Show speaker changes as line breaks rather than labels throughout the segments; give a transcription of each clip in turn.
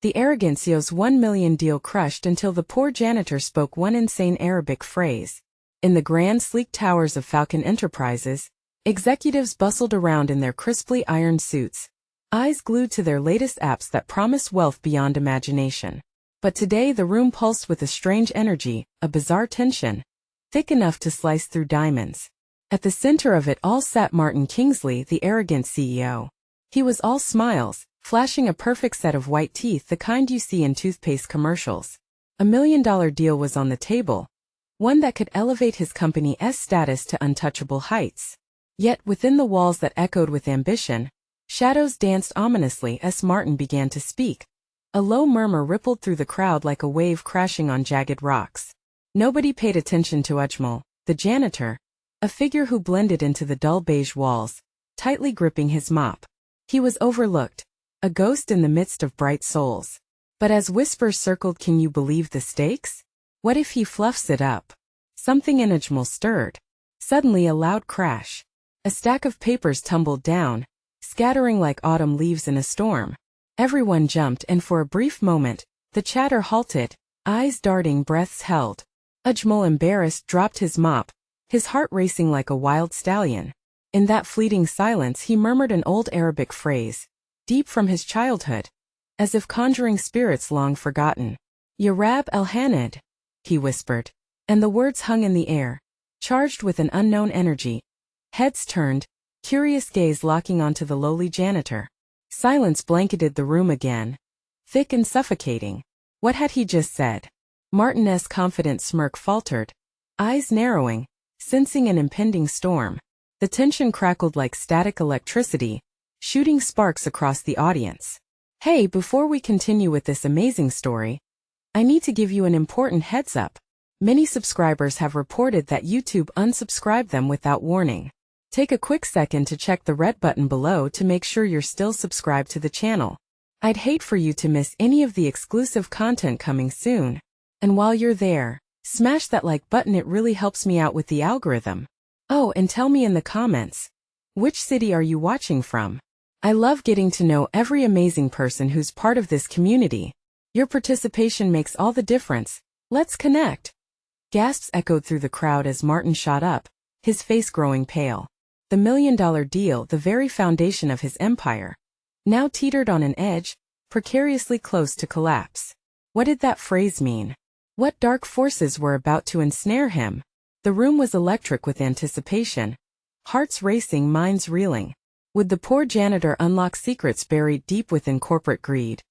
The arrogant CEO's 1 million deal crushed until the poor janitor spoke one insane Arabic phrase. In the grand sleek towers of Falcon Enterprises, executives bustled around in their crisply ironed suits, eyes glued to their latest apps that promise wealth beyond imagination. But today the room pulsed with a strange energy, a bizarre tension, thick enough to slice through diamonds. At the center of it all sat Martin Kingsley, the arrogant CEO. He was all smiles, flashing a perfect set of white teeth, the kind you see in toothpaste commercials. $1 million deal was on the table, one that could elevate his company's status to untouchable heights. Yet within the walls that echoed with ambition, shadows danced ominously as Martin began to speak. A low murmur rippled through the crowd like a wave crashing on jagged rocks. Nobody paid attention to Ajmal, the janitor, a figure who blended into the dull beige walls, tightly gripping his mop. He was overlooked, a ghost in the midst of bright souls. But as whispers circled, can you believe the stakes? What if he fluffs it up? Something in Ajmal stirred. Suddenly a loud crash. A stack of papers tumbled down, scattering like autumn leaves in a storm. Everyone jumped, and for a brief moment, the chatter halted, eyes darting, breaths held. Ajmal, embarrassed, dropped his mop, his heart racing like a wild stallion. In that fleeting silence he murmured an old Arabic phrase, deep from his childhood, as if conjuring spirits long forgotten. Ya Rab el-Hanad, he whispered, and the words hung in the air, charged with an unknown energy. Heads turned, curious gaze locking onto the lowly janitor. Silence blanketed the room again, thick and suffocating. What had he just said? Martin's confident smirk faltered, eyes narrowing, sensing an impending storm. The tension crackled like static electricity, shooting sparks across the audience. Hey, before we continue with this amazing story, I need to give you an important heads up. Many subscribers have reported that YouTube unsubscribed them without warning. Take a quick second to check the red button below to make sure you're still subscribed to the channel. I'd hate for you to miss any of the exclusive content coming soon. And while you're there, smash that like button, it really helps me out with the algorithm. Oh, and tell me in the comments, which city are you watching from? I love getting to know every amazing person who's part of this community. Your participation makes all the difference. Let's connect. Gasps echoed through the crowd as Martin shot up, his face growing pale. The $1 million deal, the very foundation of his empire, now teetered on an edge, precariously close to collapse. What did that phrase mean? What dark forces were about to ensnare him? The room was electric with anticipation, hearts racing, minds reeling. Would the poor janitor unlock secrets buried deep within corporate greed?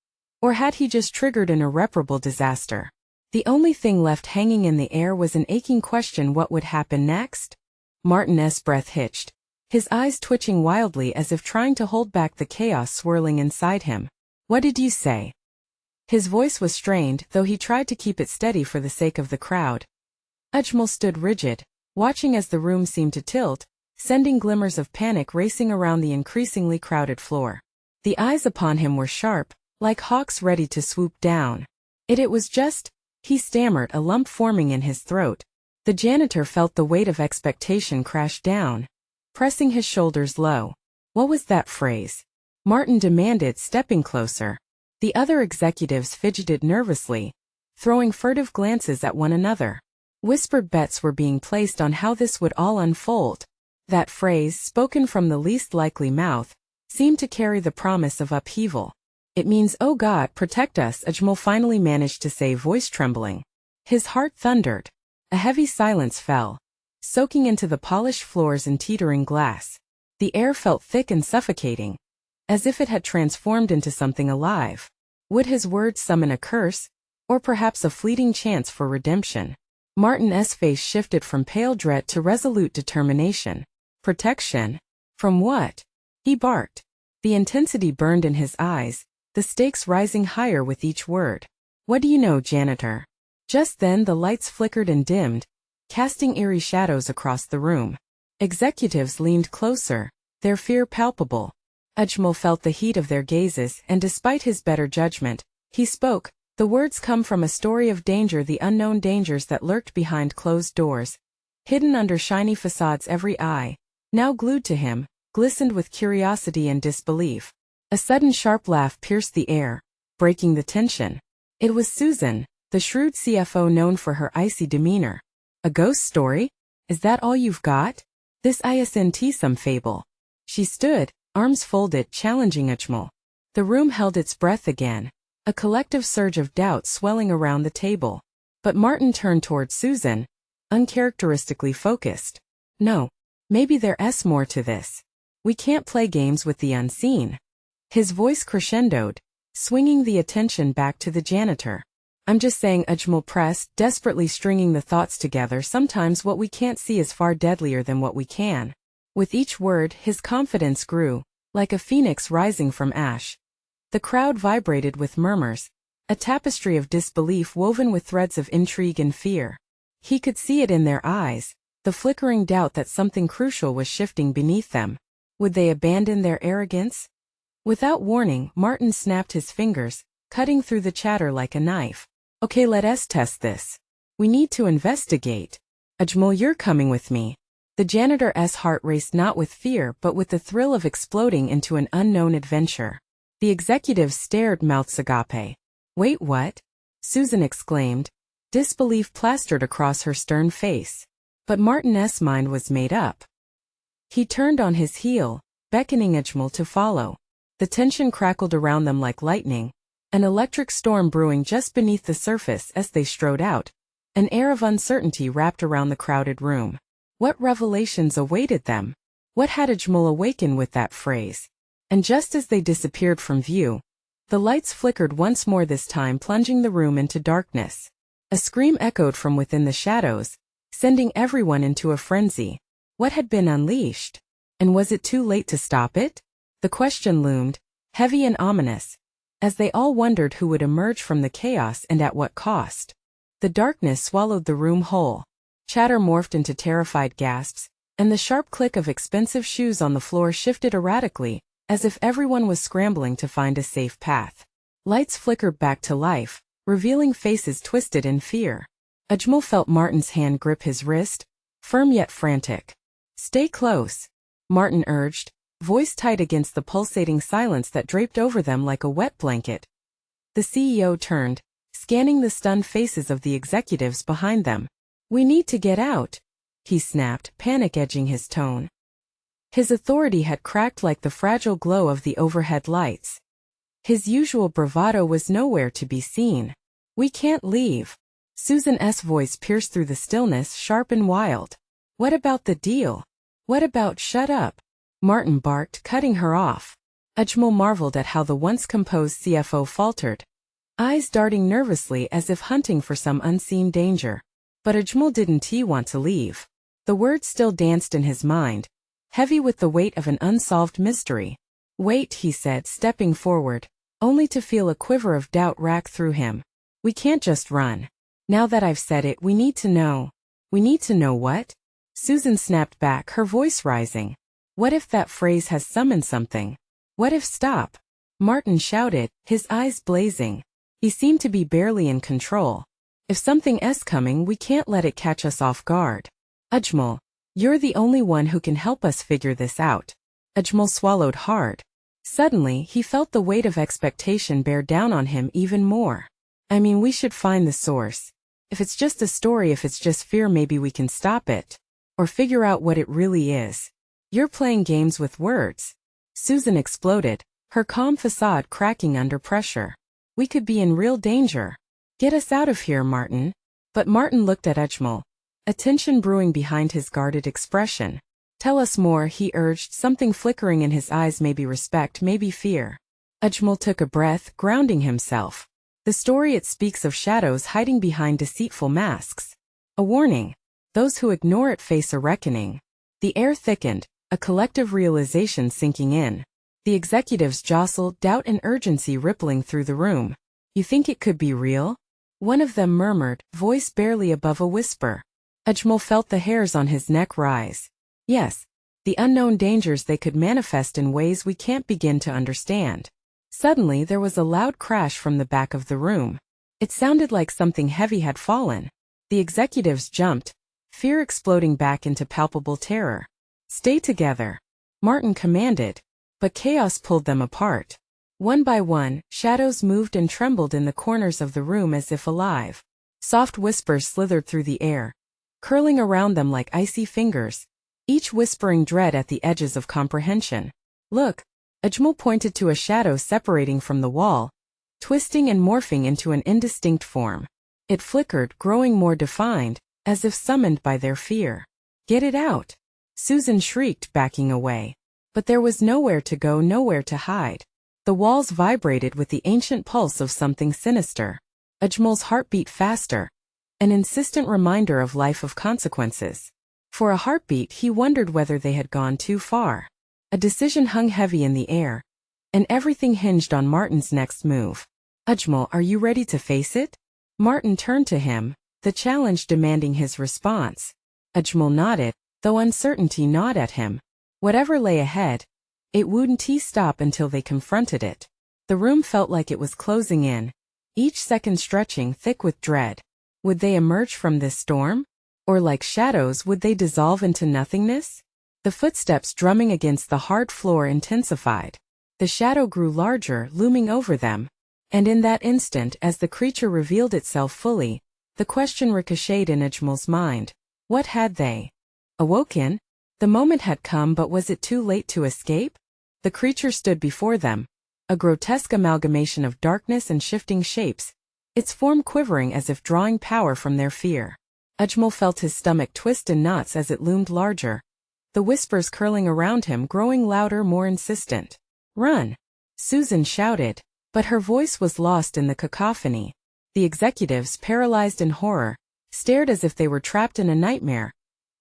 Or had he just triggered an irreparable disaster? The only thing left hanging in the air was an aching question: what would happen next? Martin's breath hitched, his eyes twitching wildly as if trying to hold back the chaos swirling inside him. What did you say? His voice was strained, though he tried to keep it steady for the sake of the crowd. Ajmal stood rigid, watching as the room seemed to tilt, sending glimmers of panic racing around the increasingly crowded floor. The eyes upon him were sharp, like hawks ready to swoop down. It was just, he stammered, a lump forming in his throat. The janitor felt the weight of expectation crash down, pressing his shoulders low. What was that phrase? Martin demanded, stepping closer. The other executives fidgeted nervously, throwing furtive glances at one another. Whispered bets were being placed on how this would all unfold. That phrase, spoken from the least likely mouth, seemed to carry the promise of upheaval. It means, oh God, protect us, Ajmal finally managed to say, voice trembling. His heart thundered. A heavy silence fell, soaking into the polished floors and teetering glass. The air felt thick and suffocating, as if it had transformed into something alive. Would his words summon a curse, or perhaps a fleeting chance for redemption? Martin's face shifted from pale dread to resolute determination. Protection? From what? He barked. The intensity burned in his eyes, the stakes rising higher with each word. What do you know, janitor? Just then the lights flickered and dimmed, casting eerie shadows across the room. Executives leaned closer, their fear palpable. Ajmal felt the heat of their gazes, and despite his better judgment, he spoke. The words come from a story of danger, the unknown dangers that lurked behind closed doors, hidden under shiny facades. Every eye, now glued to him, glistened with curiosity and disbelief. A sudden sharp laugh pierced the air, breaking the tension. It was Susan, the shrewd CFO known for her icy demeanor. A ghost story? Is that all you've got? This isn't some fable. She stood, arms folded, challenging Ajmal. The room held its breath again, a collective surge of doubt swelling around the table. But Martin turned toward Susan, uncharacteristically focused. No, maybe there's more to this. We can't play games with the unseen. His voice crescendoed, swinging the attention back to the janitor. I'm just saying, Ajmal pressed, desperately stringing the thoughts together. Sometimes what we can't see is far deadlier than what we can. With each word, his confidence grew, like a phoenix rising from ash. The crowd vibrated with murmurs, a tapestry of disbelief woven with threads of intrigue and fear. He could see it in their eyes, the flickering doubt that something crucial was shifting beneath them. Would they abandon their arrogance? Without warning, Martin snapped his fingers, cutting through the chatter like a knife. Okay, let's test this. We need to investigate. Ajmal, you're coming with me. The janitor's heart raced not with fear but with the thrill of exploding into an unknown adventure. The executives stared, mouths agape. Wait, what? Susan exclaimed, disbelief plastered across her stern face. But Martin's mind was made up. He turned on his heel, beckoning Ajmal to follow. The tension crackled around them like lightning, an electric storm brewing just beneath the surface as they strode out. An air of uncertainty wrapped around the crowded room. What revelations awaited them? What had Ajmal awakened with that phrase? And just as they disappeared from view, the lights flickered once more, this time plunging the room into darkness. A scream echoed from within the shadows, sending everyone into a frenzy. What had been unleashed? And was it too late to stop it? The question loomed, heavy and ominous, as they all wondered who would emerge from the chaos and at what cost. The darkness swallowed the room whole. Chatter morphed into terrified gasps, and the sharp click of expensive shoes on the floor shifted erratically, as if everyone was scrambling to find a safe path. Lights flickered back to life, revealing faces twisted in fear. Ajmal felt Martin's hand grip his wrist, firm yet frantic. Stay close, Martin urged, voice tight against the pulsating silence that draped over them like a wet blanket. The CEO turned, scanning the stunned faces of the executives behind them. We need to get out, he snapped, panic edging his tone. His authority had cracked like the fragile glow of the overhead lights. His usual bravado was nowhere to be seen. We can't leave. Susan's voice pierced through the stillness, sharp and wild. What about the deal? What about shut up? Martin barked, cutting her off. Ajmal marveled at how the once composed CFO faltered, eyes darting nervously as if hunting for some unseen danger. But Ajmal didn't want to leave. The words still danced in his mind, heavy with the weight of an unsolved mystery. Wait, he said, stepping forward, only to feel a quiver of doubt rack through him. We can't just run. Now that I've said it, we need to know. We need to know what? Susan snapped back, her voice rising. What if that phrase has summoned something? What if stop? Martin shouted, his eyes blazing. He seemed to be barely in control. If something's coming, we can't let it catch us off guard. Ajmal, you're the only one who can help us figure this out. Ajmal swallowed hard. Suddenly, he felt the weight of expectation bear down on him even more. I mean, we should find the source. If it's just a story, if it's just fear, maybe we can stop it. Or figure out what it really is. You're playing games with words. Susan exploded, her calm facade cracking under pressure. We could be in real danger. Get us out of here, Martin. But Martin looked at Ajmal, a tension brewing behind his guarded expression. Tell us more, he urged, something flickering in his eyes, maybe respect, maybe fear. Ajmal took a breath, grounding himself. The story, it speaks of shadows hiding behind deceitful masks. A warning. Those who ignore it face a reckoning. The air thickened, a collective realization sinking in. The executives jostled, doubt and urgency rippling through the room. You think it could be real? One of them murmured, voice barely above a whisper. Ajmal felt the hairs on his neck rise. Yes, the unknown dangers, they could manifest in ways we can't begin to understand. Suddenly there was a loud crash from the back of the room. It sounded like something heavy had fallen. The executives jumped, fear exploding back into palpable terror. Stay together, Martin commanded, but chaos pulled them apart. One by one, shadows moved and trembled in the corners of the room as if alive. Soft whispers slithered through the air, curling around them like icy fingers, each whispering dread at the edges of comprehension. Look! Ajmal pointed to a shadow separating from the wall, twisting and morphing into an indistinct form. It flickered, growing more defined, as if summoned by their fear. Get it out! Susan shrieked, backing away. But there was nowhere to go, nowhere to hide. The walls vibrated with the ancient pulse of something sinister. Ajmal's heart beat faster, an insistent reminder of life, of consequences. For a heartbeat, he wondered whether they had gone too far. A decision hung heavy in the air, and everything hinged on Martin's next move. Ajmal, are you ready to face it? Martin turned to him, the challenge demanding his response. Ajmal nodded, though uncertainty gnawed at him. Whatever lay ahead, it wouldn't stop until they confronted it. The room felt like it was closing in, each second stretching thick with dread. Would they emerge from this storm? Or like shadows, would they dissolve into nothingness? The footsteps drumming against the hard floor intensified. The shadow grew larger, looming over them. And in that instant, as the creature revealed itself fully, the question ricocheted in Ajmal's mind. What had they awoken? The moment had come, but was it too late to escape? The creature stood before them, a grotesque amalgamation of darkness and shifting shapes, its form quivering as if drawing power from their fear. Ajmal felt his stomach twist in knots as it loomed larger, the whispers curling around him growing louder, more insistent. Run! Susan shouted, but her voice was lost in the cacophony. The executives, paralyzed in horror, stared as if they were trapped in a nightmare,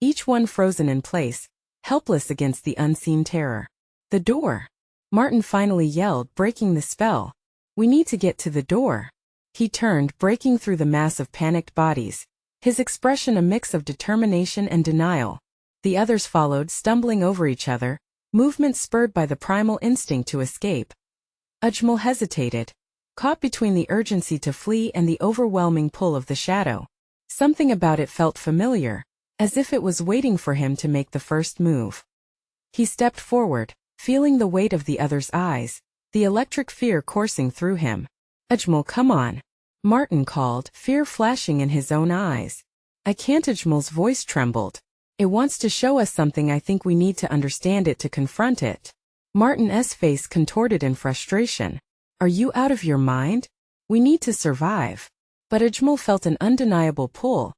each one frozen in place, helpless against the unseen terror. The door! Martin finally yelled, breaking the spell. We need to get to the door. He turned, breaking through the mass of panicked bodies, his expression a mix of determination and denial. The others followed, stumbling over each other, movements spurred by the primal instinct to escape. Ajmal hesitated, caught between the urgency to flee and the overwhelming pull of the shadow. Something about it felt familiar, as if it was waiting for him to make the first move. He stepped forward, feeling the weight of the other's eyes, the electric fear coursing through him. Ajmal, come on! Martin called, fear flashing in his own eyes. I can't. Ajmal's voice trembled. It wants to show us something. I think we need to understand it to confront it. Martin's face contorted in frustration. Are you out of your mind? We need to survive. But Ajmal felt an undeniable pull,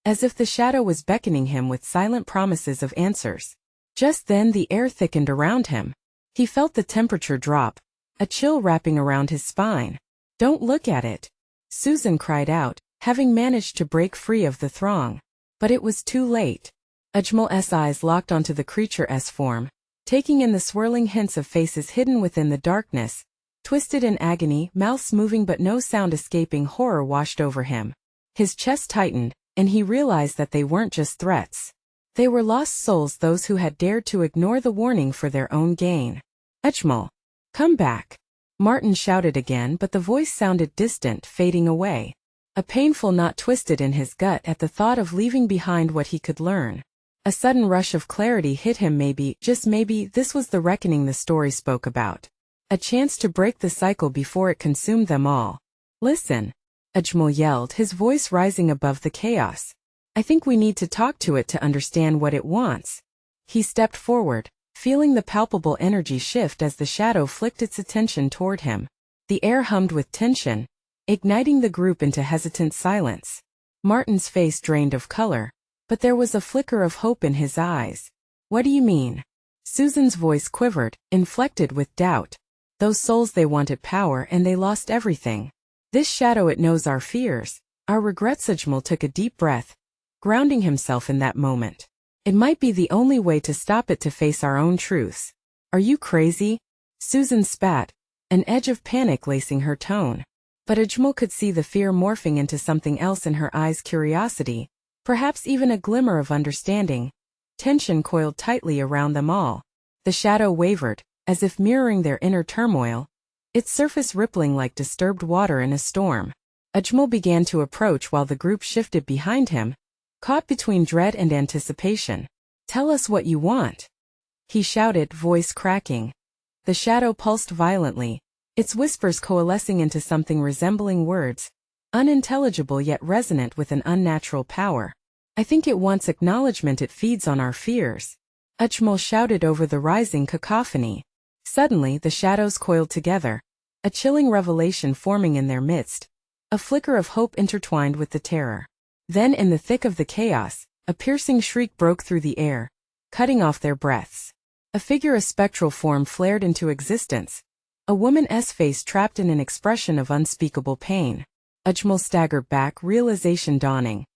as if the shadow was beckoning him with silent promises of answers. Just then the air thickened around him. He felt the temperature drop, a chill wrapping around his spine. Don't look at it! Susan cried out, having managed to break free of the throng. But it was too late. Ajmal's eyes locked onto the creature's form, taking in the swirling hints of faces hidden within the darkness, twisted in agony, mouths moving but no sound escaping. Horror washed over him. His chest tightened, and he realized that they weren't just threats. They were lost souls, those who had dared to ignore the warning for their own gain. Ajmal, come back! Martin shouted again, but the voice sounded distant, fading away. A painful knot twisted in his gut at the thought of leaving behind what he could learn. A sudden rush of clarity hit him. Maybe, just maybe, this was the reckoning the story spoke about. A chance to break the cycle before it consumed them all. Listen! Ajmal yelled, his voice rising above the chaos. I think we need to talk to it to understand what it wants. He stepped forward, feeling the palpable energy shift as the shadow flicked its attention toward him. The air hummed with tension, igniting the group into hesitant silence. Martin's face drained of color, but there was a flicker of hope in his eyes. What do you mean? Susan's voice quivered, inflected with doubt. Those souls, they wanted power and they lost everything. This shadow, it knows our fears, our regrets. Ajmal took a deep breath, grounding himself in that moment. It might be the only way to stop it, to face our own truths. Are you crazy? Susan spat, an edge of panic lacing her tone. But Ajmal could see the fear morphing into something else in her eyes, curiosity, perhaps even a glimmer of understanding. Tension coiled tightly around them all. The shadow wavered, as if mirroring their inner turmoil, its surface rippling like disturbed water in a storm. Ajmal began to approach while the group shifted behind him, caught between dread and anticipation. Tell us what you want! He shouted, voice cracking. The shadow pulsed violently, its whispers coalescing into something resembling words, unintelligible yet resonant with an unnatural power. I think it wants acknowledgement, it feeds on our fears. Ajmal shouted over the rising cacophony. Suddenly the shadows coiled together, a chilling revelation forming in their midst, a flicker of hope intertwined with the terror. Then in the thick of the chaos, a piercing shriek broke through the air, cutting off their breaths. A figure, a spectral form, flared into existence, a woman's face trapped in an expression of unspeakable pain. Ajmal staggered back, realization dawning.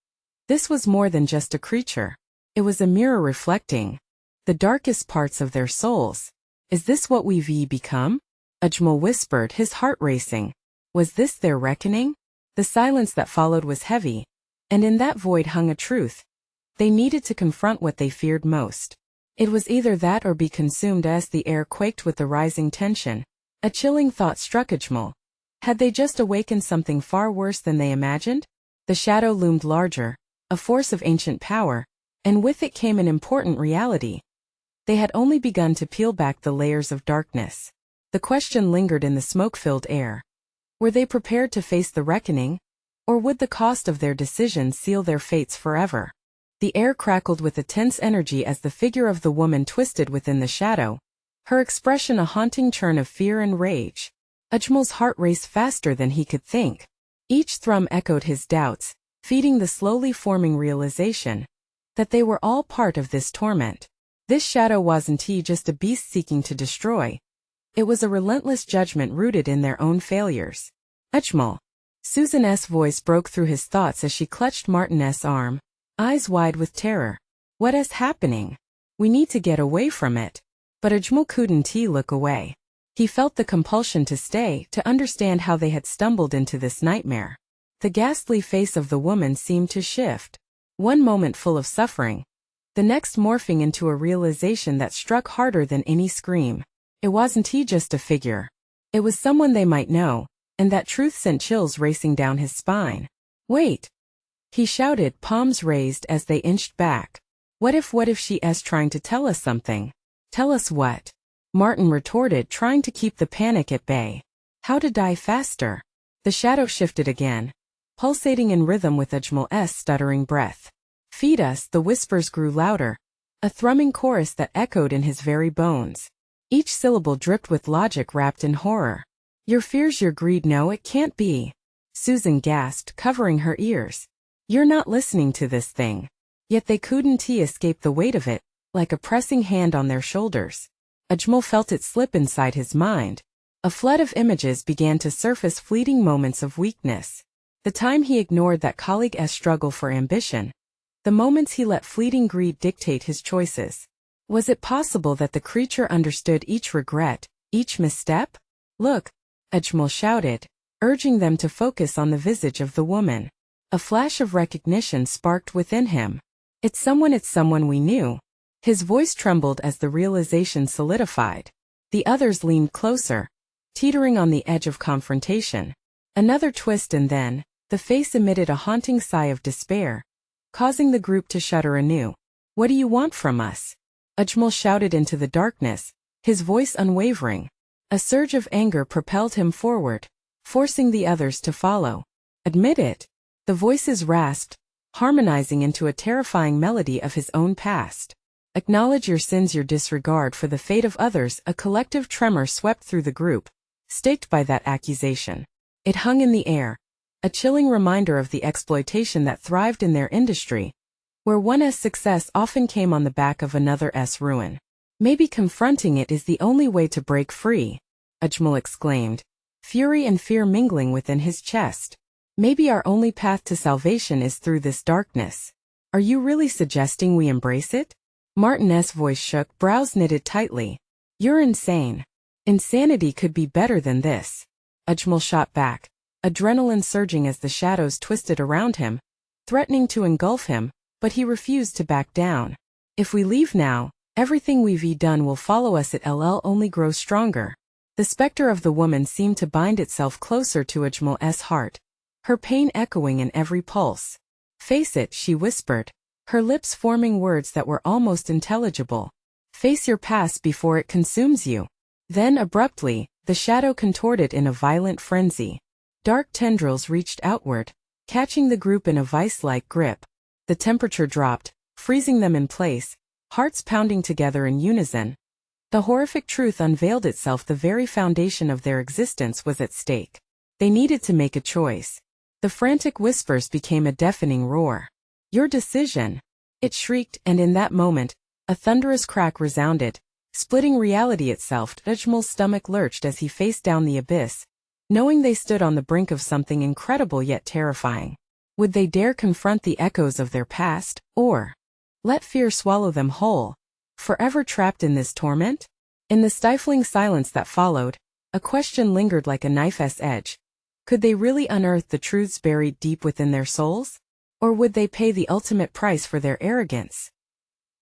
This was more than just a creature. It was a mirror reflecting the darkest parts of their souls. Is this what we've become? Ajmal whispered, his heart racing. Was this their reckoning? The silence that followed was heavy, and in that void hung a truth. They needed to confront what they feared most. It was either that or be consumed. As the air quaked with the rising tension, a chilling thought struck Ajmal. Had they just awakened something far worse than they imagined? The shadow loomed larger, a force of ancient power, and with it came an important reality. They had only begun to peel back the layers of darkness. The question lingered in the smoke-filled air. Were they prepared to face the reckoning? Or would the cost of their decisions seal their fates forever? The air crackled with a tense energy as the figure of the woman twisted within the shadow, her expression a haunting churn of fear and rage. Ajmal's heart raced faster than he could think. Each thrum echoed his doubts, feeding the slowly forming realization that they were all part of this torment. This shadow wasn't just a beast seeking to destroy. It was a relentless judgment rooted in their own failures. Ajmal. Susan's voice broke through his thoughts as she clutched Martin's arm, eyes wide with terror. What is happening? We need to get away from it. But Ajmal couldn't look away. He felt the compulsion to stay, to understand how they had stumbled into this nightmare. The ghastly face of the woman seemed to shift. One moment full of suffering, the next morphing into a realization that struck harder than any scream. It wasn't just a figure. It was someone they might know, and that truth sent chills racing down his spine. Wait! He shouted, palms raised as they inched back. What if she's trying to tell us something? Tell us what? Martin retorted, trying to keep the panic at bay. How to die faster? The shadow shifted again, pulsating in rhythm with Ajmal's stuttering breath. Feed us, the whispers grew louder, a thrumming chorus that echoed in his very bones. Each syllable dripped with logic wrapped in horror. Your fears, your greed, no, it can't be. Susan gasped, covering her ears. You're not listening to this thing. Yet they couldn't escape the weight of it, like a pressing hand on their shoulders. Ajmal felt it slip inside his mind. A flood of images began to surface, fleeting moments of weakness. The time he ignored that colleague's struggle for ambition. The moments he let fleeting greed dictate his choices. Was it possible that the creature understood each regret, each misstep? Look! Ajmal shouted, urging them to focus on the visage of the woman. A flash of recognition sparked within him. It's someone we knew. His voice trembled as the realization solidified. The others leaned closer, teetering on the edge of confrontation. Another twist and then, the face emitted a haunting sigh of despair, causing the group to shudder anew. What do you want from us? Ajmal shouted into the darkness, his voice unwavering. A surge of anger propelled him forward, forcing the others to follow. Admit it. The voices rasped, harmonizing into a terrifying melody of his own past. Acknowledge your sins, your disregard for the fate of others. A collective tremor swept through the group, staked by that accusation. It hung in the air, a chilling reminder of the exploitation that thrived in their industry, where one's success often came on the back of another's ruin. Maybe confronting it is the only way to break free, Ajmal exclaimed, fury and fear mingling within his chest. Maybe our only path to salvation is through this darkness. Are you really suggesting we embrace it? Martin's voice shook, brows knitted tightly. You're insane. Insanity could be better than this. Ajmal shot back, adrenaline surging as the shadows twisted around him, threatening to engulf him, but he refused to back down. If we leave now, everything we've done will follow us. It'll only grow stronger. The specter of the woman seemed to bind itself closer to Ajmal's heart, her pain echoing in every pulse. Face it, she whispered, her lips forming words that were almost intelligible. Face your past before it consumes you. Then abruptly, The shadow contorted in a violent frenzy. Dark tendrils reached outward, catching the group in a vice-like grip. The temperature dropped, freezing them in place, hearts pounding together in unison. The horrific truth unveiled itself: the very foundation of their existence was at stake. They needed to make a choice. The frantic whispers became a deafening roar. "Your decision!" it shrieked, and in that moment, a thunderous crack resounded, splitting reality itself. Ajmal's stomach lurched as he faced down the abyss, knowing they stood on the brink of something incredible yet terrifying. Would they dare confront the echoes of their past, or let fear swallow them whole, forever trapped in this torment? In the stifling silence that followed, a question lingered like a knife's edge. Could they really unearth the truths buried deep within their souls? Or would they pay the ultimate price for their arrogance?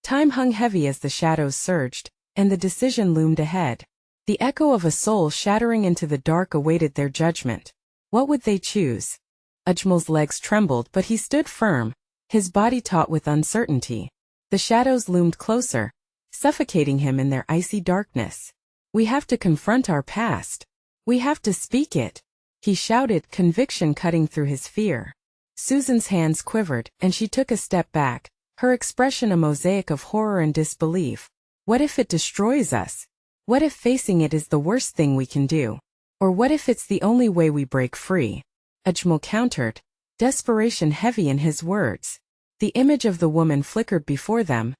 Time hung heavy as the shadows surged, and the decision loomed ahead. The echo of a soul shattering into the dark awaited their judgment. What would they choose? Ajmal's legs trembled, but he stood firm, his body taut with uncertainty. The shadows loomed closer, suffocating him in their icy darkness. "We have to confront our past. We have to speak it," he shouted, conviction cutting through his fear. Susan's hands quivered, and she took a step back, her expression a mosaic of horror and disbelief. What if it destroys us? What if facing it is the worst thing we can do? Or what if it's the only way we break free? Ajmal countered, desperation heavy in his words. The image of the woman flickered before them,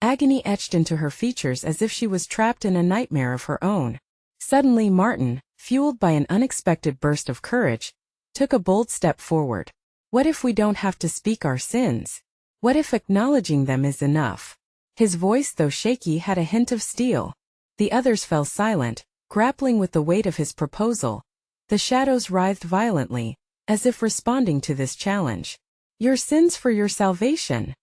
agony etched into her features as if she was trapped in a nightmare of her own. Suddenly Martin, fueled by an unexpected burst of courage, took a bold step forward. What if we don't have to speak our sins? What if acknowledging them is enough? His voice, though shaky, had a hint of steel. The others fell silent, grappling with the weight of his proposal. The shadows writhed violently, as if responding to this challenge. "Your sins for your salvation!"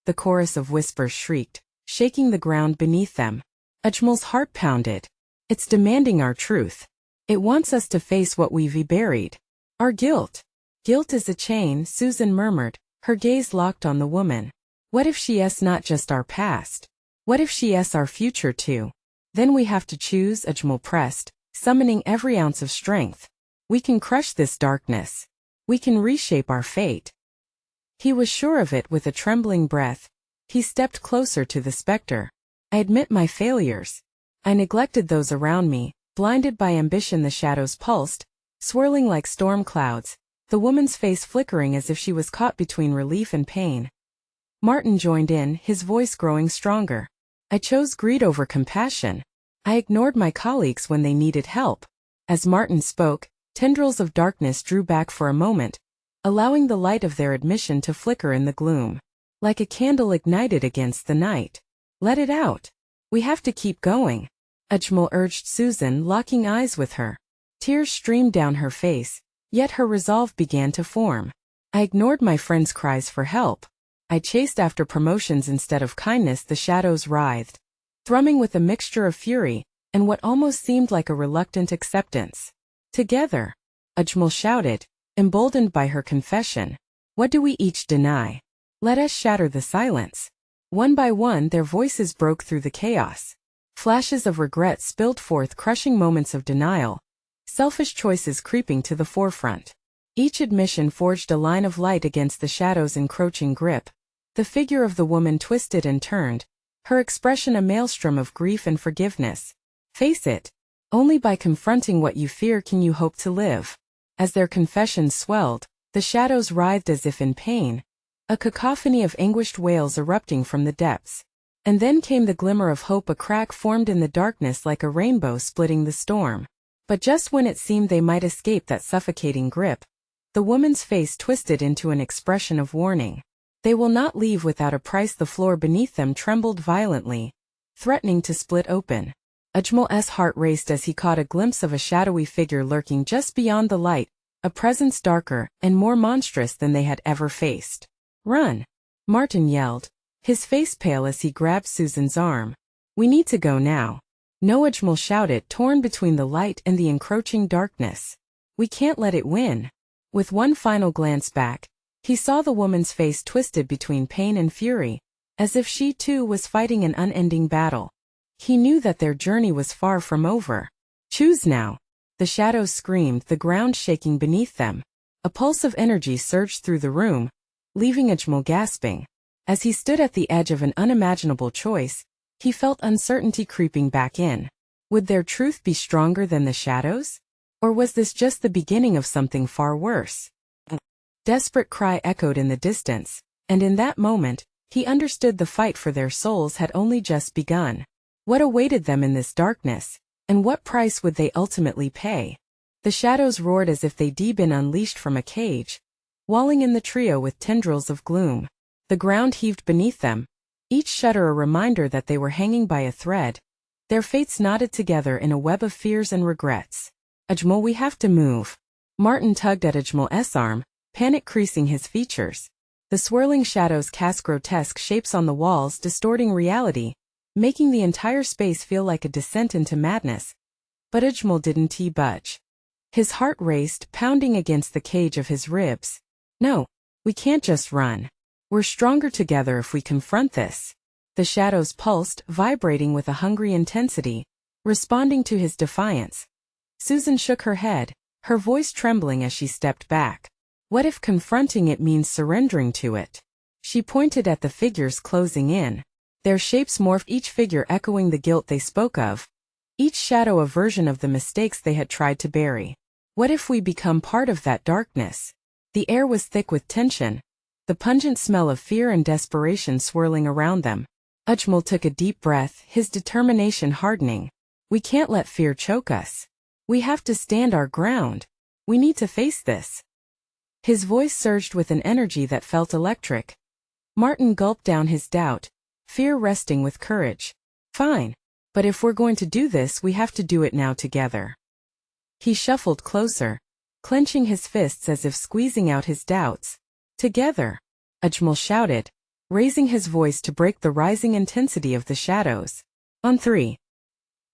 The chorus of whispers shrieked, shaking the ground beneath them. Ajmal's heart pounded. "It's demanding our truth. It wants us to face what we've buried. Our guilt." "Guilt is a chain," Susan murmured, her gaze locked on the woman. "What if she's not just our past? What if she's our future too? Then we have to choose," Ajmal pressed, summoning every ounce of strength. "We can crush this darkness. We can reshape our fate." He was sure of it. With a trembling breath, he stepped closer to the specter. "I admit my failures. I neglected those around me, blinded by ambition." The shadows pulsed, swirling like storm clouds, the woman's face flickering as if she was caught between relief and pain. Martin joined in, his voice growing stronger. "I chose greed over compassion. I ignored my colleagues when they needed help." As Martin spoke, tendrils of darkness drew back for a moment, allowing the light of their admission to flicker in the gloom. Like a candle ignited against the night. "Let it out. We have to keep going," Ajmal urged Susan, locking eyes with her. Tears streamed down her face, yet her resolve began to form. "I ignored my friends' cries for help. I chased after promotions instead of kindness." The shadows writhed, thrumming with a mixture of fury and what almost seemed like a reluctant acceptance. "Together," Ajmal shouted, emboldened by her confession. "What do we each deny? Let us shatter the silence." One by one their voices broke through the chaos. Flashes of regret spilled forth, crushing moments of denial, selfish choices creeping to the forefront. Each admission forged a line of light against the shadow's encroaching grip. The figure of the woman twisted and turned, her expression a maelstrom of grief and forgiveness. "Face it. Only by confronting what you fear can you hope to live." As their confessions swelled, the shadows writhed as if in pain, a cacophony of anguished wails erupting from the depths. And then came the glimmer of hope. A crack formed in the darkness like a rainbow splitting the storm. But just when it seemed they might escape that suffocating grip, the woman's face twisted into an expression of warning. "They will not leave without a price." The floor beneath them trembled violently, threatening to split open. Ajmal's heart raced as he caught a glimpse of a shadowy figure lurking just beyond the light, a presence darker and more monstrous than they had ever faced. "Run!" Martin yelled, his face pale as he grabbed Susan's arm. "We need to go now." "No," Ajmal shouted, torn between the light and the encroaching darkness. "We can't let it win." With one final glance back, he saw the woman's face twisted between pain and fury, as if she too was fighting an unending battle. He knew that their journey was far from over. "Choose now," The shadows screamed, the ground shaking beneath them. A pulse of energy surged through the room, leaving Ajmal gasping. As he stood at the edge of an unimaginable choice, he felt uncertainty creeping back in. Would their truth be stronger than the shadows? Or was this just the beginning of something far worse? A desperate cry echoed in the distance, and in that moment, he understood the fight for their souls had only just begun. What awaited them in this darkness, and what price would they ultimately pay? The shadows roared as if they'd been unleashed from a cage, walling in the trio with tendrils of gloom. The ground heaved beneath them, each shudder a reminder that they were hanging by a thread. Their fates knotted together in a web of fears and regrets. Ajmal, we have to move. Martin tugged at Ajmal's arm, panic creasing his features. The swirling shadows cast grotesque shapes on the walls, distorting reality, making the entire space feel like a descent into madness. But Ajmal didn't budge. His heart raced, pounding against the cage of his ribs. No, we can't just run. We're stronger together if we confront this. The shadows pulsed, vibrating with a hungry intensity, responding to his defiance. Susan shook her head, her voice trembling as she stepped back. What if confronting it means surrendering to it? She pointed at the figures closing in. Their shapes morphed, each figure echoing the guilt they spoke of, each shadow a version of the mistakes they had tried to bury. What if we become part of that darkness? The air was thick with tension, the pungent smell of fear and desperation swirling around them. Ajmal took a deep breath, his determination hardening. We can't let fear choke us. We have to stand our ground. We need to face this. His voice surged with an energy that felt electric. Martin gulped down his doubt, fear resting with courage. Fine. But if we're going to do this, we have to do it now together. He shuffled closer, clenching his fists as if squeezing out his doubts. Together, Ajmal shouted, raising his voice to break the rising intensity of the shadows. On three.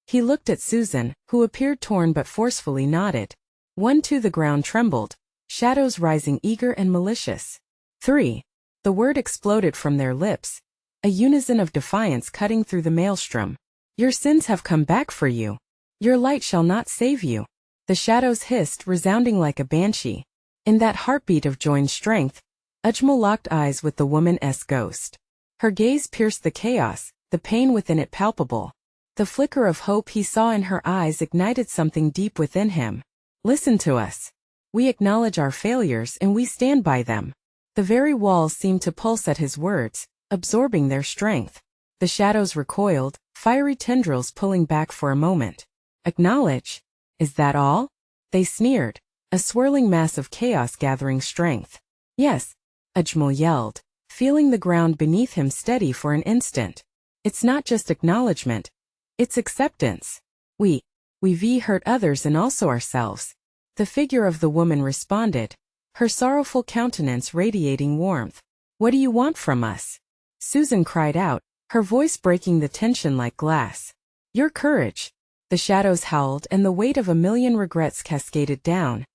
He looked at Susan, who appeared torn but forcefully nodded. 1, 2. The ground trembled, shadows rising eager and malicious. 3. The word exploded from their lips, a unison of defiance cutting through the maelstrom. Your sins have come back for you. Your light shall not save you. The shadows hissed, resounding like a banshee. In that heartbeat of joined strength, Ajmal locked eyes with the woman's ghost. Her gaze pierced the chaos, the pain within it palpable. The flicker of hope he saw in her eyes ignited something deep within him. Listen to us. We acknowledge our failures and we stand by them. The very walls seemed to pulse at his words, absorbing their strength. The shadows recoiled, fiery tendrils pulling back for a moment. Acknowledge? Is that all? They sneered, a swirling mass of chaos gathering strength. Yes, Ajmal yelled, feeling the ground beneath him steady for an instant. It's not just acknowledgement. It's acceptance. We've hurt others and also ourselves. The figure of the woman responded, her sorrowful countenance radiating warmth. What do you want from us? Susan cried out, her voice breaking the tension like glass. Your courage. The shadows howled and the weight of a million regrets cascaded down,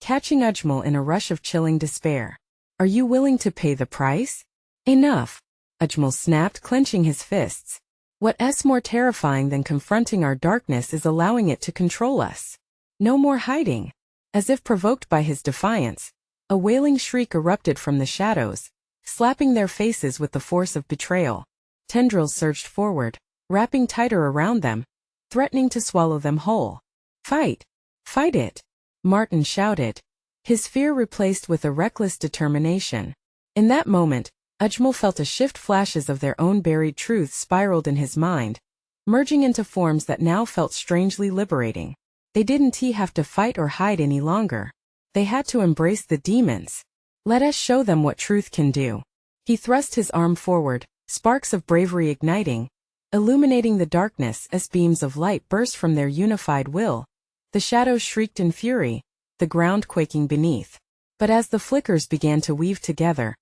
catching Ajmal in a rush of chilling despair. Are you willing to pay the price? Enough. Ajmal snapped, clenching his fists. What's more terrifying than confronting our darkness is allowing it to control us. No more hiding. As if provoked by his defiance, a wailing shriek erupted from the shadows, slapping their faces with the force of betrayal. Tendrils surged forward, wrapping tighter around them, threatening to swallow them whole. Fight! Fight it! Martin shouted, his fear replaced with a reckless determination. In that moment, Ajmal felt a shift. Flashes of their own buried truths spiraled in his mind, merging into forms that now felt strangely liberating. They didn't have to fight or hide any longer. They had to embrace the demons. Let us show them what truth can do. He thrust his arm forward, sparks of bravery igniting, illuminating the darkness as beams of light burst from their unified will. The shadows shrieked in fury, the ground quaking beneath. But as the flickers began to weave together,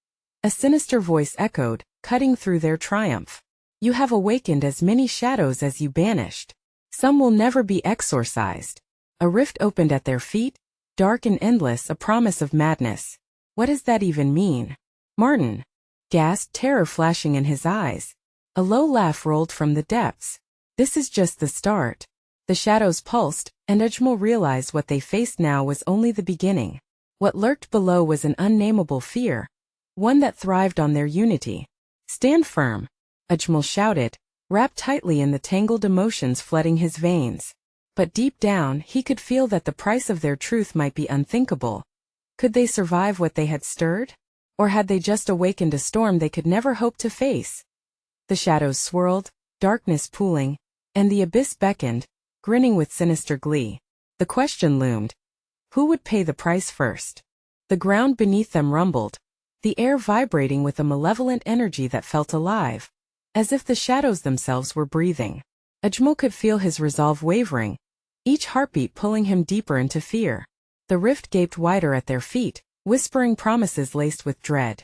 a sinister voice echoed, cutting through their triumph. You have awakened as many shadows as you banished. Some will never be exorcised. A rift opened at their feet, dark and endless, a promise of madness. What does that even mean? Martin gasped, terror flashing in his eyes. A low laugh rolled from the depths. This is just the start. The shadows pulsed, and Ajmal realized what they faced now was only the beginning. What lurked below was an unnameable fear, one that thrived on their unity. "Stand firm," Ajmal shouted, wrapped tightly in the tangled emotions flooding his veins. But deep down, he could feel that the price of their truth might be unthinkable. Could they survive what they had stirred? Or had they just awakened a storm they could never hope to face? The shadows swirled, darkness pooling, and the abyss beckoned, grinning with sinister glee. The question loomed: who would pay the price first? The ground beneath them rumbled, the air vibrating with a malevolent energy that felt alive, as if the shadows themselves were breathing. Ajmal could feel his resolve wavering, each heartbeat pulling him deeper into fear. The rift gaped wider at their feet, whispering promises laced with dread.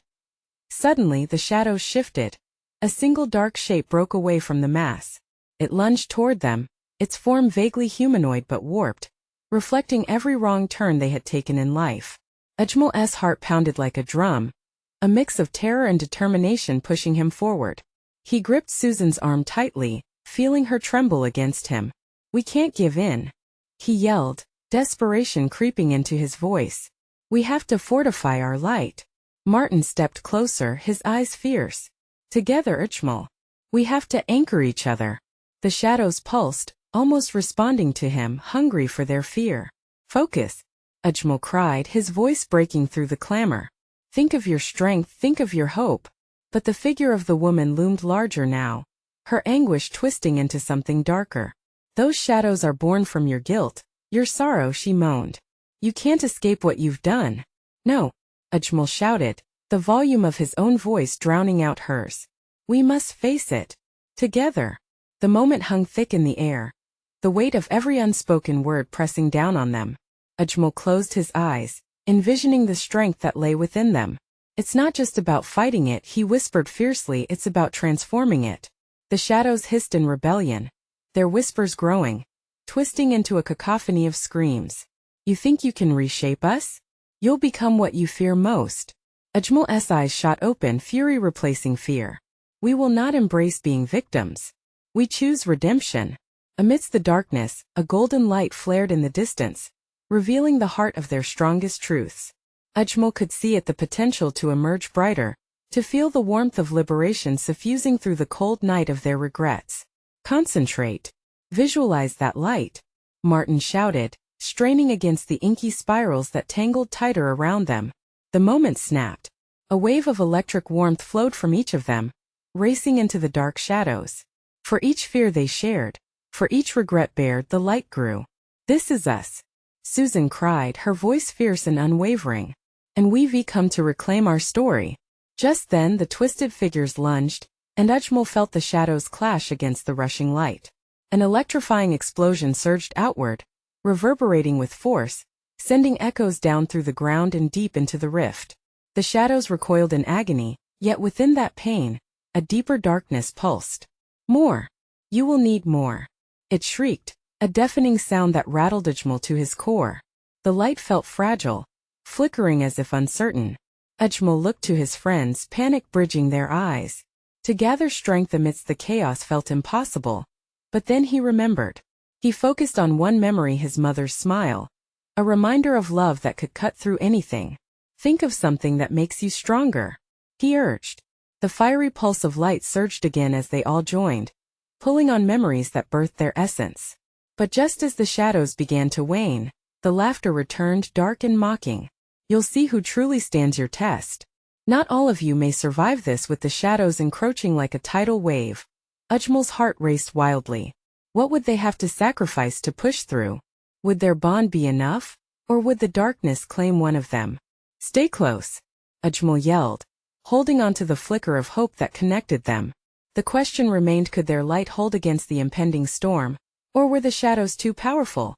Suddenly the shadows shifted. A single dark shape broke away from the mass. It lunged toward them, its form vaguely humanoid but warped, reflecting every wrong turn they had taken in life. Ajmal's heart pounded like a drum, a mix of terror and determination pushing him forward. He gripped Susan's arm tightly, feeling her tremble against him. "We can't give in," he yelled, desperation creeping into his voice. "We have to fortify our light." Martin stepped closer, his eyes fierce. "Together, Ajmal. We have to anchor each other." The shadows pulsed, almost responding to him, hungry for their fear. "Focus," Ajmal cried, his voice breaking through the clamor. "Think of your strength, think of your hope." But the figure of the woman loomed larger now, her anguish twisting into something darker. "Those shadows are born from your guilt, your sorrow," she moaned. "You can't escape what you've done." "No," Ajmal shouted, the volume of his own voice drowning out hers. "We must face it. Together." The moment hung thick in the air, the weight of every unspoken word pressing down on them. Ajmal closed his eyes, envisioning the strength that lay within them. "It's not just about fighting it," he whispered fiercely, "it's about transforming it." The shadows hissed in rebellion, their whispers growing, twisting into a cacophony of screams. "You think you can reshape us? You'll become what you fear most." Ajmal's eyes shot open, fury replacing fear. "We will not embrace being victims. We choose redemption." Amidst the darkness, a golden light flared in the distance, revealing the heart of their strongest truths. Ajmal could see it, the potential to emerge brighter, to feel the warmth of liberation suffusing through the cold night of their regrets. "Concentrate. Visualize that light," Martin shouted, straining against the inky spirals that tangled tighter around them. The moment snapped. A wave of electric warmth flowed from each of them, racing into the dark shadows. For each fear they shared, for each regret bared, the light grew. "This is us," Susan cried, her voice fierce and unwavering. "And we've come to reclaim our story." Just then the twisted figures lunged, and Ajmal felt the shadows clash against the rushing light. An electrifying explosion surged outward, reverberating with force, sending echoes down through the ground and deep into the rift. The shadows recoiled in agony, yet within that pain, a deeper darkness pulsed. "More. You will need more," it shrieked, a deafening sound that rattled Ajmal to his core. The light felt fragile, flickering as if uncertain. Ajmal looked to his friends, panic bridging their eyes. To gather strength amidst the chaos felt impossible. But then he remembered. He focused on one memory, his mother's smile, a reminder of love that could cut through anything. "Think of something that makes you stronger," he urged. The fiery pulse of light surged again as they all joined, pulling on memories that birthed their essence. But just as the shadows began to wane, the laughter returned, dark and mocking. "You'll see who truly stands your test. Not all of you may survive this." With the shadows encroaching like a tidal wave, Ajmal's heart raced wildly. What would they have to sacrifice to push through? Would their bond be enough? Or would the darkness claim one of them? "Stay close," Ajmal yelled, holding on to the flicker of hope that connected them. The question remained, could their light hold against the impending storm, or were the shadows too powerful?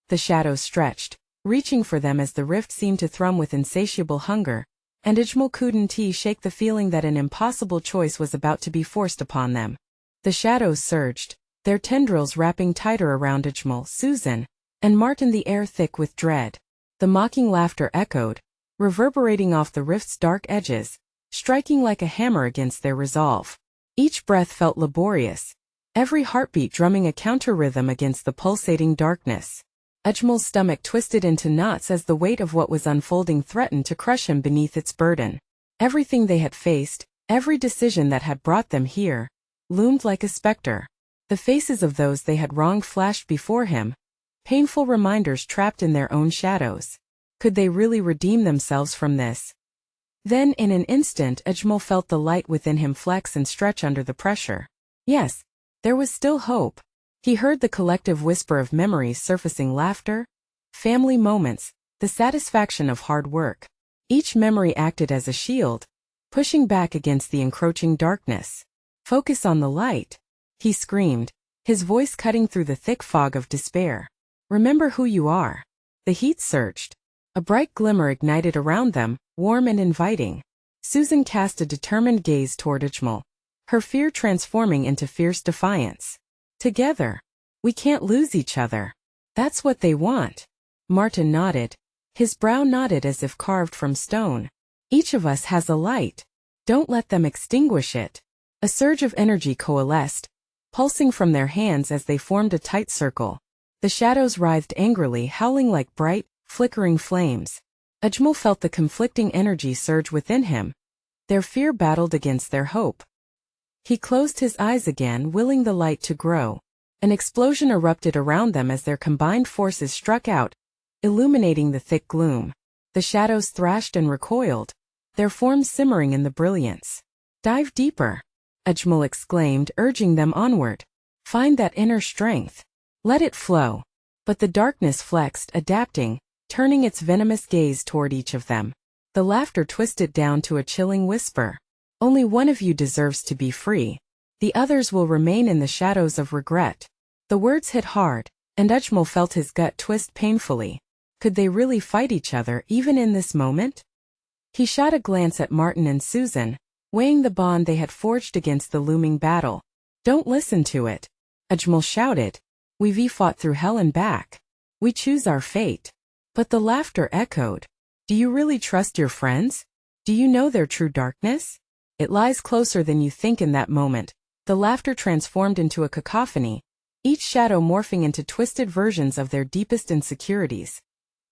The shadows stretched, reaching for them as the rift seemed to thrum with insatiable hunger, and Ajmal couldn't shake the feeling that an impossible choice was about to be forced upon them. The shadows surged, their tendrils wrapping tighter around Ajmal, Susan, and Martin, the air thick with dread. The mocking laughter echoed, reverberating off the rift's dark edges, striking like a hammer against their resolve. Each breath felt laborious, every heartbeat drumming a counter-rhythm against the pulsating darkness. Ajmal's stomach twisted into knots as the weight of what was unfolding threatened to crush him beneath its burden. Everything they had faced, every decision that had brought them here, loomed like a specter. The faces of those they had wronged flashed before him, painful reminders trapped in their own shadows. Could they really redeem themselves from this? Then in an instant Ajmal felt the light within him flex and stretch under the pressure. Yes, there was still hope. He heard the collective whisper of memories surfacing: laughter, family moments, the satisfaction of hard work. Each memory acted as a shield, pushing back against the encroaching darkness. "Focus on the light," he screamed, his voice cutting through the thick fog of despair. "Remember who you are." The heat surged. A bright glimmer ignited around them, warm and inviting. Susan cast a determined gaze toward Ajmal, her fear transforming into fierce defiance. "Together. We can't lose each other." "That's what they want." Martin nodded, his brow knotted as if carved from stone. "Each of us has a light. Don't let them extinguish it." A surge of energy coalesced, pulsing from their hands as they formed a tight circle. The shadows writhed angrily, howling like bright, flickering flames. Ajmal felt the conflicting energy surge within him. Their fear battled against their hope. He closed his eyes again, willing the light to grow. An explosion erupted around them as their combined forces struck out, illuminating the thick gloom. The shadows thrashed and recoiled, their forms simmering in the brilliance. "Dive deeper," Ajmal exclaimed, urging them onward. "Find that inner strength. Let it flow." But the darkness flexed, adapting, turning its venomous gaze toward each of them. The laughter twisted down to a chilling whisper. "Only one of you deserves to be free. The others will remain in the shadows of regret." The words hit hard, and Ajmal felt his gut twist painfully. Could they really fight each other even in this moment? He shot a glance at Martin and Susan, weighing the bond they had forged against the looming battle. "Don't listen to it," Ajmal shouted. "We've fought through hell and back. We choose our fate." But the laughter echoed. "Do you really trust your friends? Do you know their true darkness? It lies closer than you think." In that moment, the laughter transformed into a cacophony, each shadow morphing into twisted versions of their deepest insecurities.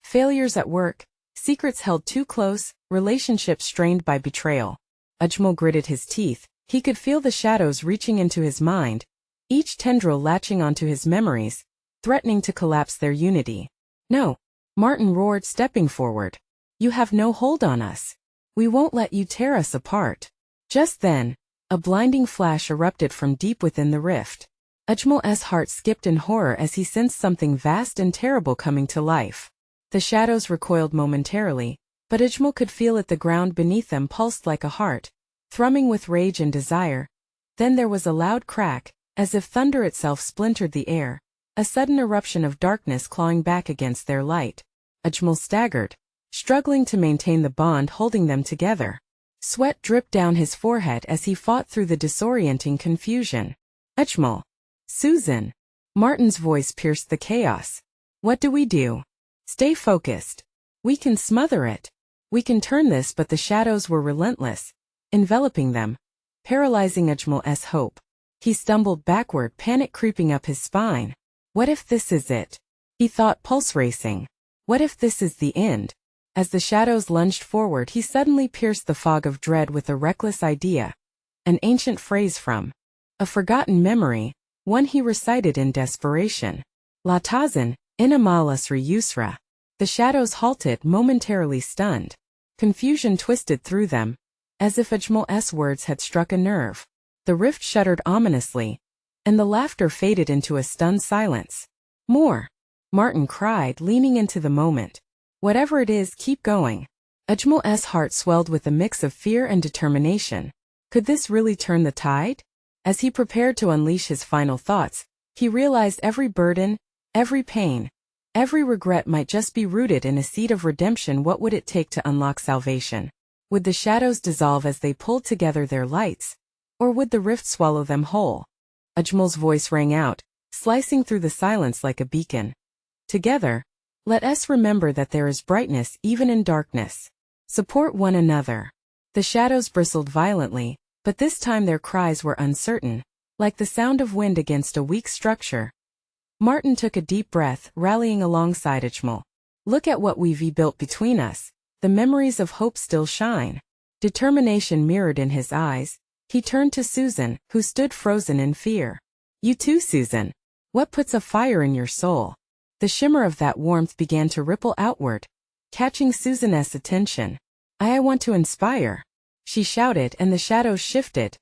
Failures at work, secrets held too close, relationships strained by betrayal. Ajmal gritted his teeth. He could feel the shadows reaching into his mind, each tendril latching onto his memories, threatening to collapse their unity. "No," Martin roared, stepping forward. "You have no hold on us. We won't let you tear us apart." Just then, a blinding flash erupted from deep within the rift. Ajmal's heart skipped in horror as he sensed something vast and terrible coming to life. The shadows recoiled momentarily, but Ajmal could feel it. The ground beneath them pulsed like a heart, thrumming with rage and desire. Then there was a loud crack, as if thunder itself splintered the air, a sudden eruption of darkness clawing back against their light. Ajmal staggered, struggling to maintain the bond holding them together. Sweat dripped down his forehead as he fought through the disorienting confusion. "Ajmal! Susan!" Martin's voice pierced the chaos. "What do we do? Stay focused. We can smother it. We can turn this." But the shadows were relentless, enveloping them, paralyzing Ajmal's hope. He stumbled backward, panic creeping up his spine. "What if this is it?" he thought, pulse racing. "What if this is the end?" As the shadows lunged forward, he suddenly pierced the fog of dread with a reckless idea. An ancient phrase from a forgotten memory, one he recited in desperation. "La tazan, inamal usra yusra." The shadows halted, momentarily stunned. Confusion twisted through them, as if Ajmal's words had struck a nerve. The rift shuddered ominously, and the laughter faded into a stunned silence. "More!" Martin cried, leaning into the moment. "Whatever it is, keep going." Ajmal's heart swelled with a mix of fear and determination. Could this really turn the tide? As he prepared to unleash his final thoughts, he realized every burden, every pain, every regret might just be rooted in a seed of redemption. What would it take to unlock salvation? Would the shadows dissolve as they pulled together their lights? Or would the rift swallow them whole? Ajmal's voice rang out, slicing through the silence like a beacon. "Together, let us remember that there is brightness even in darkness. Support one another." The shadows bristled violently, but this time their cries were uncertain. like the sound of wind against a weak structure. Martin took a deep breath, rallying alongside Ajmal. Look at what we've built between us. The memories of hope still shine. Determination mirrored in his eyes. He turned to Susan, who stood frozen in fear. You too, Susan. What puts a fire in your soul? The shimmer of that warmth began to ripple outward, catching Susan's attention. I want to inspire, she shouted, and the shadows shifted,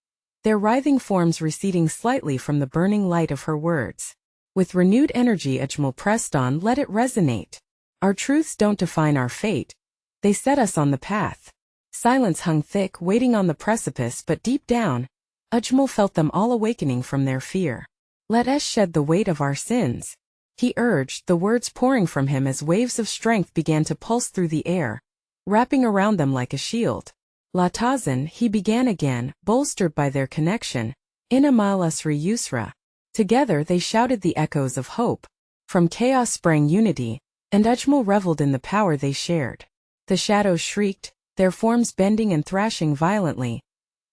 their writhing forms receding slightly from the burning light of her words. With renewed energy, Ajmal pressed on. Let it resonate. Our truths don't define our fate. They set us on the path. Silence hung thick, waiting on the precipice, but deep down, Ajmal felt them all awakening from their fear. Let us shed the weight of our sins, he urged, the words pouring from him as waves of strength began to pulse through the air, wrapping around them like a shield. Latazan, he began again, bolstered by their connection. Inamal Usri Yusra. Together they shouted the echoes of hope. From chaos sprang unity, and Ajmal reveled in the power they shared. The shadows shrieked, their forms bending and thrashing violently.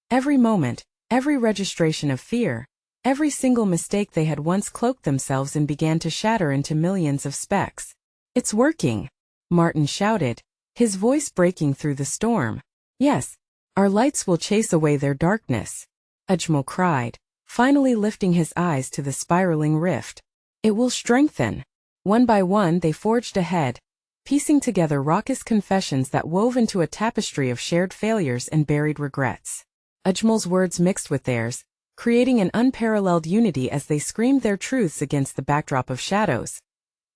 Every moment, every registration of fear, every single mistake they had once cloaked themselves in began to shatter into millions of specks. It's working, Martin shouted, his voice breaking through the storm. Yes, our lights will chase away their darkness, Ajmal cried, finally lifting his eyes to the spiraling rift. It will strengthen. One by one they forged ahead, piecing together raucous confessions that wove into a tapestry of shared failures and buried regrets. Ajmal's words mixed with theirs, creating an unparalleled unity as they screamed their truths against the backdrop of shadows.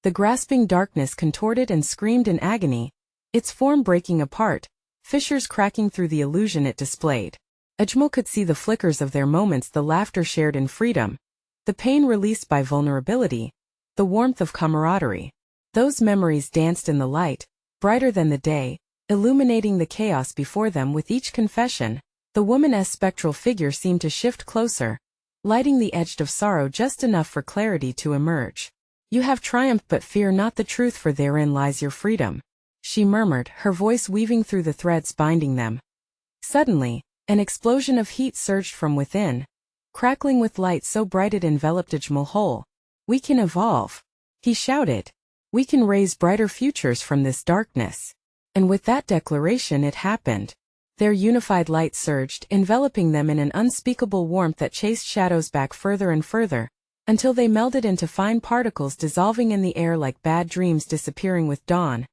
The grasping darkness contorted and screamed in agony, its form breaking apart, fissures cracking through the illusion it displayed. Ajmal could see the flickers of their moments, the laughter shared in freedom, the pain released by vulnerability, the warmth of camaraderie. Those memories danced in the light, brighter than the day, illuminating the chaos before them. With each confession, the woman's spectral figure seemed to shift closer, lighting the edge of sorrow just enough for clarity to emerge. You have triumphed, but fear not the truth, for therein lies your freedom, she murmured, her voice weaving through the threads binding them. Suddenly, an explosion of heat surged from within, crackling with light so bright it enveloped Ajmal whole. We can evolve, he shouted. We can raise brighter futures from this darkness. And with that declaration it happened. Their unified light surged, enveloping them in an unspeakable warmth that chased shadows back further and further, until they melded into fine particles dissolving in the air like bad dreams disappearing with dawn.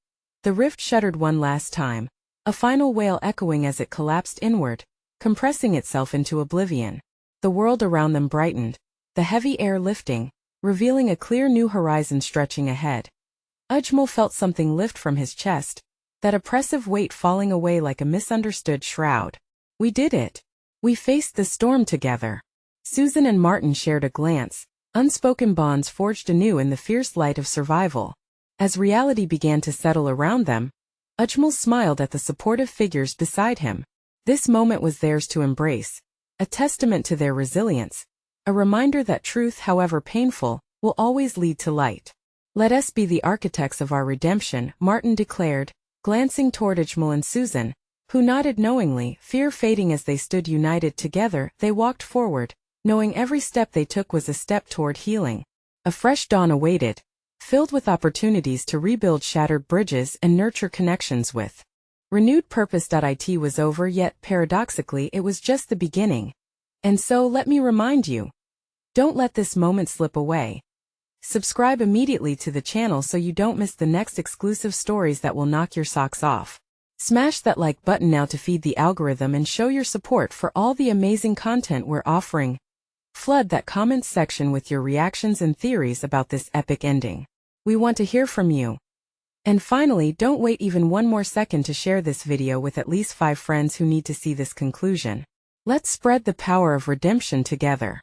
The rift shuddered one last time, a final wail echoing as it collapsed inward, compressing itself into oblivion. The world around them brightened, the heavy air lifting, revealing a clear new horizon stretching ahead. Ajmal felt something lift from his chest, that oppressive weight falling away like a misunderstood shroud. We did it. We faced the storm together. Susan and Martin shared a glance, unspoken bonds forged anew in the fierce light of survival. As reality began to settle around them, Ajmal smiled at the supportive figures beside him. This moment was theirs to embrace, a testament to their resilience, a reminder that truth, however painful, will always lead to light. Let us be the architects of our redemption, Martin declared, glancing toward Ajmal and Susan, who nodded knowingly, fear fading as they stood united together. They walked forward, knowing every step they took was a step toward healing. A fresh dawn awaited, filled with opportunities to rebuild shattered bridges and nurture connections with renewed purpose. It was over, yet paradoxically it was just the beginning. And so let me remind you, don't let this moment slip away. Subscribe immediately to the channel so you don't miss the next exclusive stories that will knock your socks off. Smash that like button now to feed the algorithm and show your support for all the amazing content we're offering. Flood that comments section with your reactions and theories about this epic ending. We want to hear from you. And finally, don't wait even one more second to share this video with at least 5 friends who need to see this conclusion. Let's spread the power of redemption together.